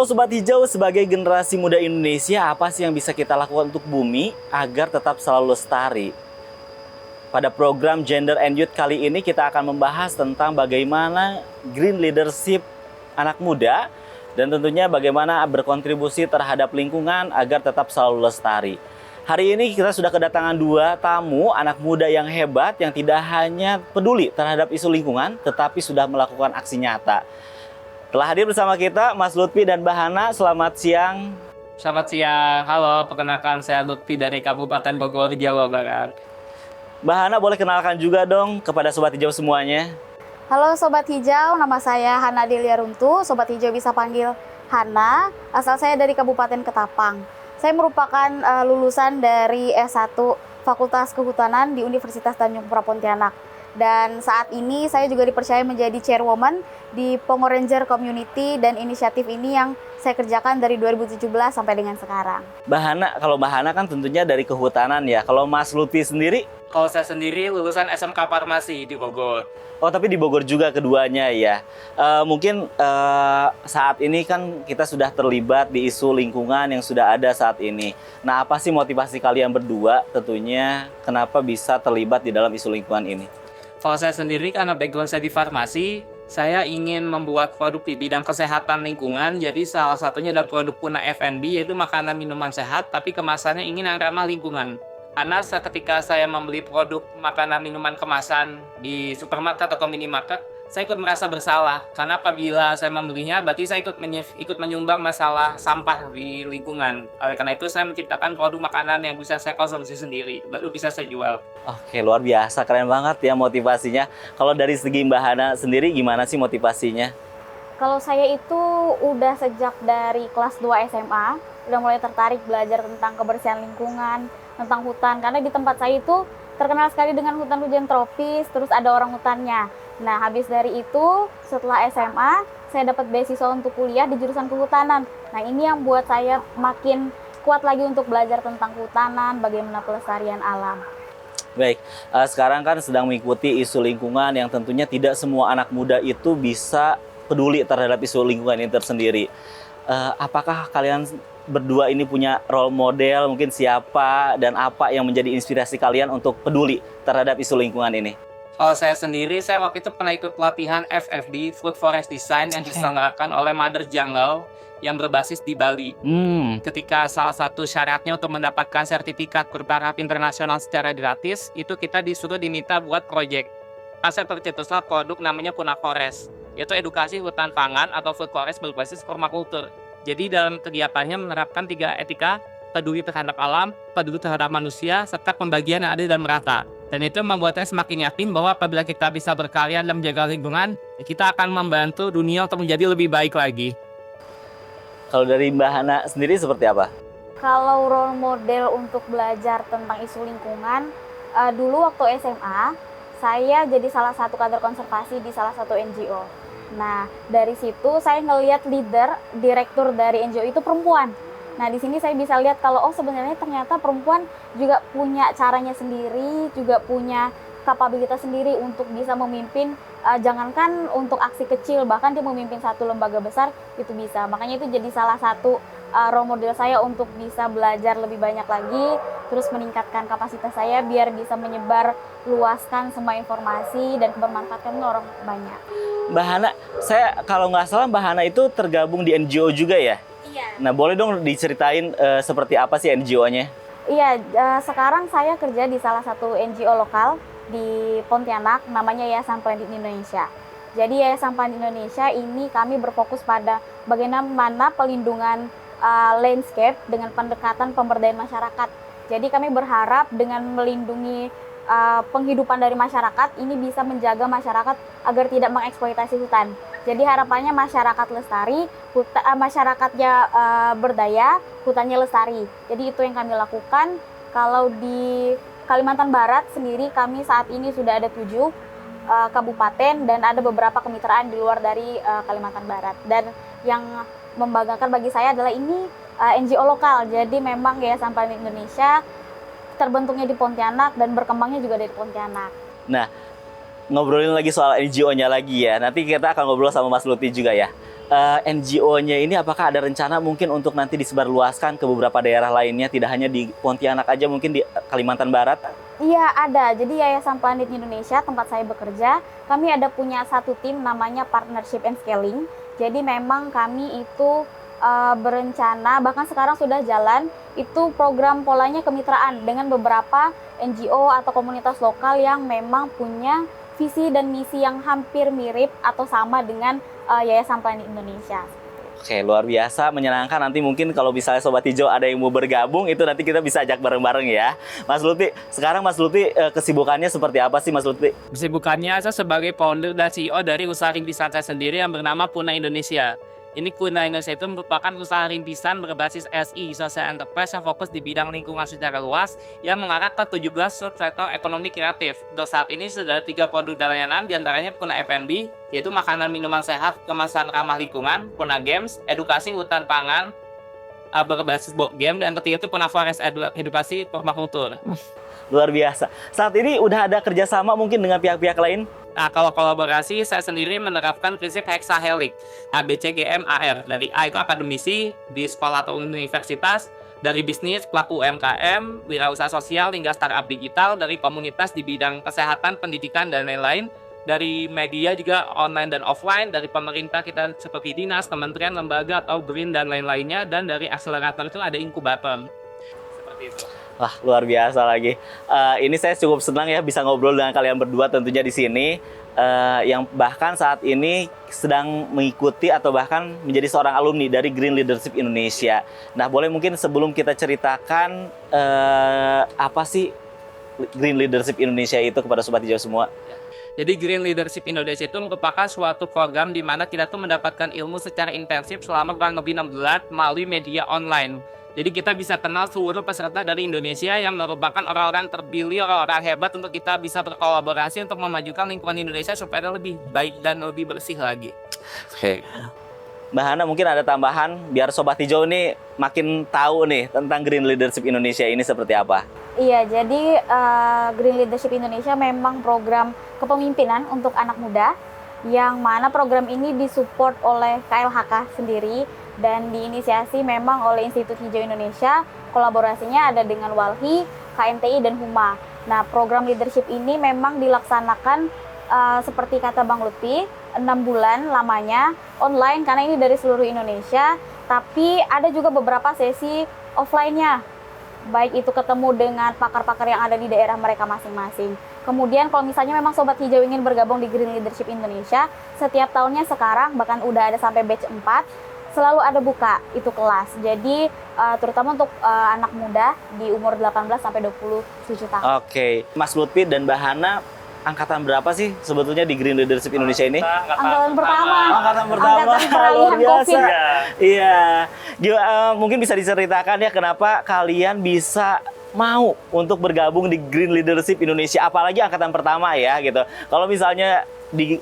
Halo Sobat Hijau, sebagai generasi muda Indonesia, apa sih yang bisa kita lakukan untuk bumi agar tetap selalu lestari? Pada program Gender and Youth kali ini kita akan membahas tentang bagaimana green leadership anak muda dan tentunya bagaimana berkontribusi terhadap lingkungan agar tetap selalu lestari. Hari ini kita sudah kedatangan dua tamu anak muda yang hebat yang tidak hanya peduli terhadap isu lingkungan tetapi sudah melakukan aksi nyata. Telah hadir bersama kita Mas Lutfi dan Mbak Hana. Selamat siang. Selamat siang, halo, perkenalkan saya Lutfi dari Kabupaten Bogor, Jawa Barat. Mbak Hana boleh kenalkan juga dong kepada Sobat Hijau semuanya. Halo Sobat Hijau, nama saya Hana Delia Runtu. Sobat Hijau bisa panggil Hana, asal saya dari Kabupaten Ketapang. Saya merupakan lulusan dari S1 Fakultas Kehutanan di Universitas Tanjung Pura Pontianak. Dan saat ini saya juga dipercaya menjadi chairwoman di Pongo Ranger Community dan inisiatif ini yang saya kerjakan dari 2017 sampai dengan sekarang. Mbak Hana, kalau Mbak Hana kan tentunya dari kehutanan ya. Kalau Mas Lutfi sendiri? Kalau saya sendiri lulusan SMK Farmasi di Bogor. Oh, tapi di Bogor juga keduanya ya. Mungkin saat ini kan kita sudah terlibat di isu lingkungan yang sudah ada saat ini. Nah, apa sih motivasi kalian berdua tentunya kenapa bisa terlibat di dalam isu lingkungan ini? Kalau saya sendiri karena background saya di farmasi, saya ingin membuat produk di bidang kesehatan lingkungan. Jadi salah satunya adalah produk Puna F&B, yaitu makanan minuman sehat, tapi kemasannya ingin yang ramah lingkungan. Karena ketika saya membeli produk makanan minuman kemasan di supermarket atau minimarket, saya ikut merasa bersalah. Karena apabila saya membelinya, berarti saya ikut menyumbang masalah sampah di lingkungan. Oleh karena itu, saya menciptakan produk makanan yang bisa saya konsumsi sendiri, baru bisa saya jual. Oke, luar biasa, keren banget ya motivasinya. Kalau dari segi Mbak Hana sendiri gimana sih motivasinya? Kalau saya itu udah sejak dari kelas 2 SMA, udah mulai tertarik belajar tentang kebersihan lingkungan, tentang hutan. Karena di tempat saya itu terkenal sekali dengan hutan hujan tropis, terus ada orang hutannya. Nah, habis dari itu, setelah SMA, saya dapat beasiswa untuk kuliah di jurusan kehutanan. Nah, ini yang buat saya makin kuat lagi untuk belajar tentang kehutanan, bagaimana pelestarian alam. Baik, sekarang kan sedang mengikuti isu lingkungan yang tentunya tidak semua anak muda itu bisa peduli terhadap isu lingkungan ini tersendiri. Apakah kalian berdua ini punya role model, mungkin siapa dan apa yang menjadi inspirasi kalian untuk peduli terhadap isu lingkungan ini? Kalau saya sendiri, saya waktu itu pernah ikut pelatihan FFD, Food Forest Design, yang diselenggarakan oleh Mother Jungle yang berbasis di Bali. Ketika salah satu syaratnya untuk mendapatkan sertifikat bertaraf internasional secara gratis, itu kita disuruh diminta buat proyek. Saya tercetuslah produk namanya Puna Forest, yaitu edukasi hutan pangan atau food forest berbasis permakultur. Jadi dalam kegiatannya menerapkan 3 etika, peduli terhadap alam, peduli terhadap manusia, serta pembagian yang adil dan merata. Dan itu membuat saya semakin yakin bahwa apabila kita bisa berkarya dan menjaga lingkungan, kita akan membantu dunia untuk menjadi lebih baik lagi. Kalau dari Mbak Hana sendiri seperti apa? Kalau role model untuk belajar tentang isu lingkungan, dulu waktu SMA, saya jadi salah satu kader konservasi di salah satu NGO. Nah, dari situ saya ngelihat direktur dari NGO itu perempuan. Nah, di sini saya bisa lihat kalau sebenarnya ternyata perempuan juga punya caranya sendiri, juga punya kapabilitas sendiri untuk bisa memimpin, jangankan untuk aksi kecil, bahkan dia memimpin satu lembaga besar itu bisa. Makanya itu jadi salah satu role model saya untuk bisa belajar lebih banyak lagi, terus meningkatkan kapasitas saya biar bisa menyebar luaskan semua informasi dan bermanfaatkan orang banyak. Mbak Hana, saya kalau nggak salah Mbak Hana itu tergabung di NGO juga ya? Iya. Nah, boleh dong diceritain seperti apa sih NGO-nya? Iya, sekarang saya kerja di salah satu NGO lokal di Pontianak, namanya Yayasan Planet Indonesia. Jadi Yayasan Planet Indonesia ini kami berfokus pada bagaimana pelindungan landscape dengan pendekatan pemberdayaan masyarakat. Jadi kami berharap dengan melindungi penghidupan dari masyarakat ini bisa menjaga masyarakat agar tidak mengeksploitasi hutan. Jadi harapannya masyarakat lestari, masyarakatnya berdaya, hutannya lestari. Jadi itu yang kami lakukan. Kalau di Kalimantan Barat sendiri kami saat ini sudah ada 7 kabupaten dan ada beberapa kemitraan di luar dari Kalimantan Barat. Dan yang membanggakan bagi saya adalah ini NGO lokal. Jadi memang Yayasan Planet Indonesia terbentuknya di Pontianak dan berkembangnya juga dari Pontianak. Nah, ngobrolin lagi soal NGO-nya lagi ya. Nanti kita akan ngobrol sama Mas Lutfi juga ya. NGO-nya ini apakah ada rencana mungkin untuk nanti disebarluaskan ke beberapa daerah lainnya, tidak hanya di Pontianak aja, mungkin di Kalimantan Barat? Iya, ada. Jadi Yayasan Planet Indonesia, tempat saya bekerja, kami ada punya satu tim namanya Partnership and Scaling. Jadi memang kami itu berencana, bahkan sekarang sudah jalan, itu program polanya kemitraan dengan beberapa NGO atau komunitas lokal yang memang punya visi dan misi yang hampir mirip atau sama dengan Yayasan Planet Indonesia. Oke, luar biasa, menyenangkan. Nanti mungkin kalau misalnya Sobat Hijau ada yang mau bergabung, itu nanti kita bisa ajak bareng-bareng ya. Mas Lutfi, sekarang Mas Lutfi kesibukannya seperti apa sih Mas Lutfi? Kesibukannya saya sebagai founder dan CEO dari usaha rintisan saya sendiri yang bernama Puna Indonesia. Ini Puna Indonesia itu merupakan usaha rintisan berbasis SI, Social Enterprise yang fokus di bidang lingkungan secara luas yang mengarah ke 17 subsektor ekonomi kreatif. Untuk saat ini sudah ada 3 produk dan layanan, diantaranya Puna F&B, yaitu makanan minuman sehat, kemasan ramah lingkungan, Puna Games, edukasi hutan pangan, berbasis board game, dan ketiga itu Puna Forest, edukasi permakultur. Luar biasa. Saat ini udah ada kerjasama mungkin dengan pihak-pihak lain? Nah, kalau kolaborasi, saya sendiri menerapkan prinsip hexahelix, ABCGMAR. Dari A itu akademisi, di sekolah atau universitas, dari bisnis, pelaku UMKM, wirausaha sosial, hingga startup digital, dari komunitas di bidang kesehatan, pendidikan, dan lain-lain, dari media juga online dan offline, dari pemerintah kita seperti dinas, kementerian, lembaga, atau BRIN, dan lain-lainnya, dan dari akselerator itu ada inkubator. Seperti itu. Wah, luar biasa lagi. Ini saya cukup senang ya bisa ngobrol dengan kalian berdua tentunya di sini. Yang bahkan saat ini sedang mengikuti atau bahkan menjadi seorang alumni dari Green Leadership Indonesia. Nah, boleh mungkin sebelum kita ceritakan apa sih Green Leadership Indonesia itu kepada Sobat Hijau semua? Jadi Green Leadership Indonesia itu merupakan suatu program di mana kita tuh mendapatkan ilmu secara intensif selama kurang lebih 6 bulan melalui media online. Jadi kita bisa kenal seluruh peserta dari Indonesia yang merupakan orang-orang terpilih, orang-orang hebat untuk kita bisa berkolaborasi untuk memajukan lingkungan Indonesia supaya lebih baik dan lebih bersih lagi. Oke. Mbak Hana mungkin ada tambahan biar Sobat Hijau nih makin tahu nih tentang Green Leadership Indonesia ini seperti apa? Iya, jadi Green Leadership Indonesia memang program kepemimpinan untuk anak muda yang mana program ini disupport oleh KLHK sendiri dan diinisiasi memang oleh Institut Hijau Indonesia. Kolaborasinya ada dengan Walhi, KMTI, dan Huma. Nah, program leadership ini memang dilaksanakan seperti kata Bang Lutfi, 6 bulan lamanya online karena ini dari seluruh Indonesia, tapi ada juga beberapa sesi offline-nya. Baik itu ketemu dengan pakar-pakar yang ada di daerah mereka masing-masing. Kemudian kalau misalnya memang Sobat Hijau ingin bergabung di Green Leadership Indonesia, setiap tahunnya sekarang bahkan udah ada sampai batch 4, selalu ada buka itu kelas. Jadi terutama untuk anak muda di umur 18 sampai 27 tahun. Oke, Mas Lutfi dan Mbak Hana angkatan berapa sih sebetulnya di Green Leadership Indonesia ini? Angkatan pertama. Angkatan pertama. Angkatan peralihan COVID. Iya. Mungkin bisa diceritakan ya kenapa kalian bisa mau untuk bergabung di Green Leadership Indonesia, apalagi angkatan pertama ya gitu. Kalau misalnya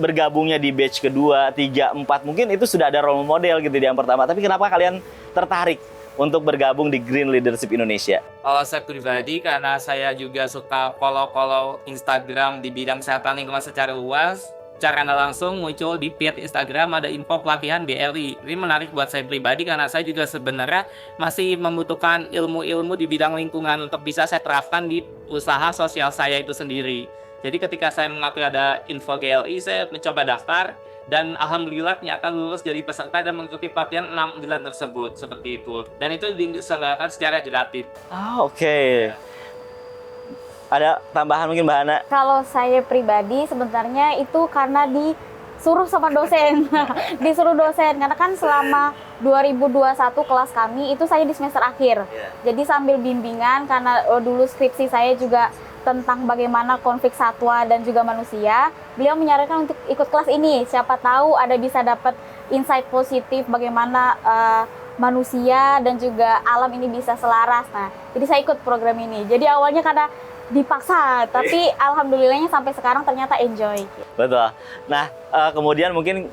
bergabungnya di batch kedua, 3, 4, mungkin itu sudah ada role model gitu di yang pertama. Tapi kenapa kalian tertarik untuk bergabung di Green Leadership Indonesia? Kalau saya pribadi, karena saya juga suka follow Instagram di bidang kesehatan lingkungan secara luas, secara langsung muncul di feed Instagram ada info pelatihan BLI. Ini menarik buat saya pribadi karena saya juga sebenarnya masih membutuhkan ilmu-ilmu di bidang lingkungan untuk bisa saya terapkan di usaha sosial saya itu sendiri. Jadi ketika saya mengakui ada info GLI, saya mencoba daftar dan alhamdulillah ternyata lulus jadi peserta dan mengikuti pelatihan 6 bulan tersebut seperti itu. Dan itu diselenggarakan secara gratis. Oke. Ada tambahan mungkin Mbak Hana? Kalau saya pribadi sebenarnya itu karena disuruh sama dosen. Disuruh dosen karena kan selama 2021 kelas kami itu saya di semester akhir. Jadi sambil bimbingan karena dulu skripsi saya juga tentang bagaimana konflik satwa dan juga manusia, beliau menyarankan untuk ikut kelas ini. Siapa tahu ada bisa dapat insight positif bagaimana manusia dan juga alam ini bisa selaras. Nah, jadi saya ikut program ini. Jadi awalnya karena dipaksa, tapi alhamdulillahnya sampai sekarang ternyata enjoy. Betul. Nah, kemudian mungkin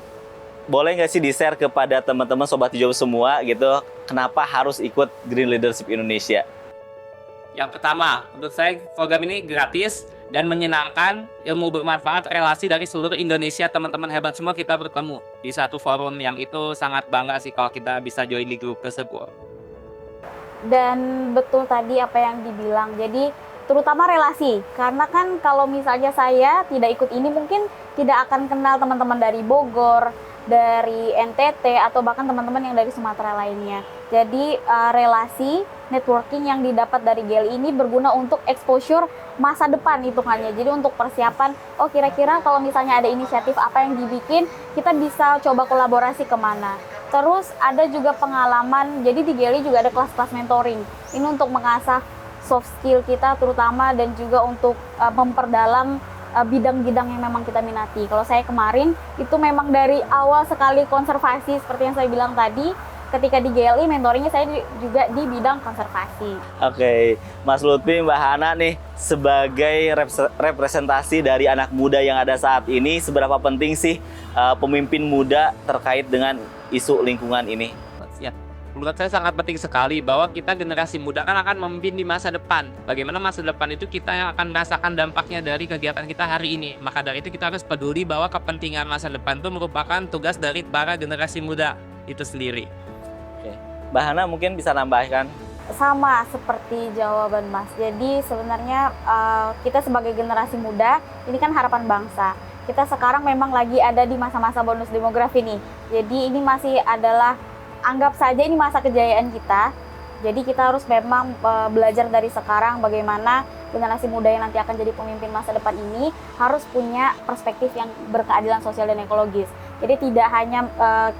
boleh nggak sih di-share kepada teman-teman Sobat Hijau semua gitu, kenapa harus ikut Green Leadership Indonesia? Yang pertama, menurut saya program ini gratis dan menyenangkan, ilmu bermanfaat, relasi dari seluruh Indonesia, teman-teman hebat semua kita bertemu di satu forum yang itu sangat bangga sih kalau kita bisa join di grup tersebut. Dan betul tadi apa yang dibilang, jadi terutama relasi, karena kan kalau misalnya saya tidak ikut ini mungkin tidak akan kenal teman-teman dari Bogor, dari NTT, atau bahkan teman-teman yang dari Sumatera lainnya. Jadi relasi, networking yang didapat dari GLI ini berguna untuk exposure masa depan hitungannya. Jadi untuk persiapan, oh kira-kira kalau misalnya ada inisiatif apa yang dibikin, kita bisa coba kolaborasi kemana. Terus ada juga pengalaman, jadi di GLI juga ada kelas-kelas mentoring. Ini untuk mengasah soft skill kita terutama dan juga untuk memperdalam bidang-bidang yang memang kita minati. Kalau saya kemarin itu memang dari awal sekali konservasi seperti yang saya bilang tadi, ketika di GLI mentoringnya saya juga di bidang konservasi. Oke, Mas Lutfi, Mbak Hana nih sebagai representasi dari anak muda yang ada saat ini, seberapa penting sih pemimpin muda terkait dengan isu lingkungan ini? Ya, menurut saya sangat penting sekali bahwa kita generasi muda kan akan memimpin di masa depan. Bagaimana masa depan itu kita yang akan merasakan dampaknya dari kegiatan kita hari ini. Maka dari itu kita harus peduli bahwa kepentingan masa depan itu merupakan tugas dari para generasi muda itu sendiri. Oke, Mbak Hana mungkin bisa nambahkan? Sama seperti jawaban Mas. Jadi sebenarnya kita sebagai generasi muda, ini kan harapan bangsa. Kita sekarang memang lagi ada di masa-masa bonus demografi nih. Jadi ini masih adalah, anggap saja ini masa kejayaan kita. Jadi kita harus memang belajar dari sekarang bagaimana generasi muda yang nanti akan jadi pemimpin masa depan ini harus punya perspektif yang berkeadilan sosial dan ekologis. Jadi tidak hanya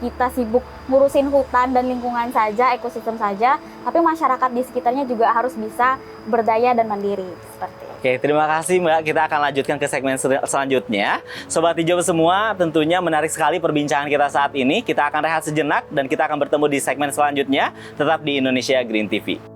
kita sibuk ngurusin hutan dan lingkungan saja, ekosistem saja, tapi masyarakat di sekitarnya juga harus bisa berdaya dan mandiri. Seperti itu. Oke, terima kasih Mbak. Kita akan lanjutkan ke segmen selanjutnya. Sobat Hijau semua, tentunya menarik sekali perbincangan kita saat ini. Kita akan rehat sejenak dan kita akan bertemu di segmen selanjutnya. Tetap di Indonesia Green TV.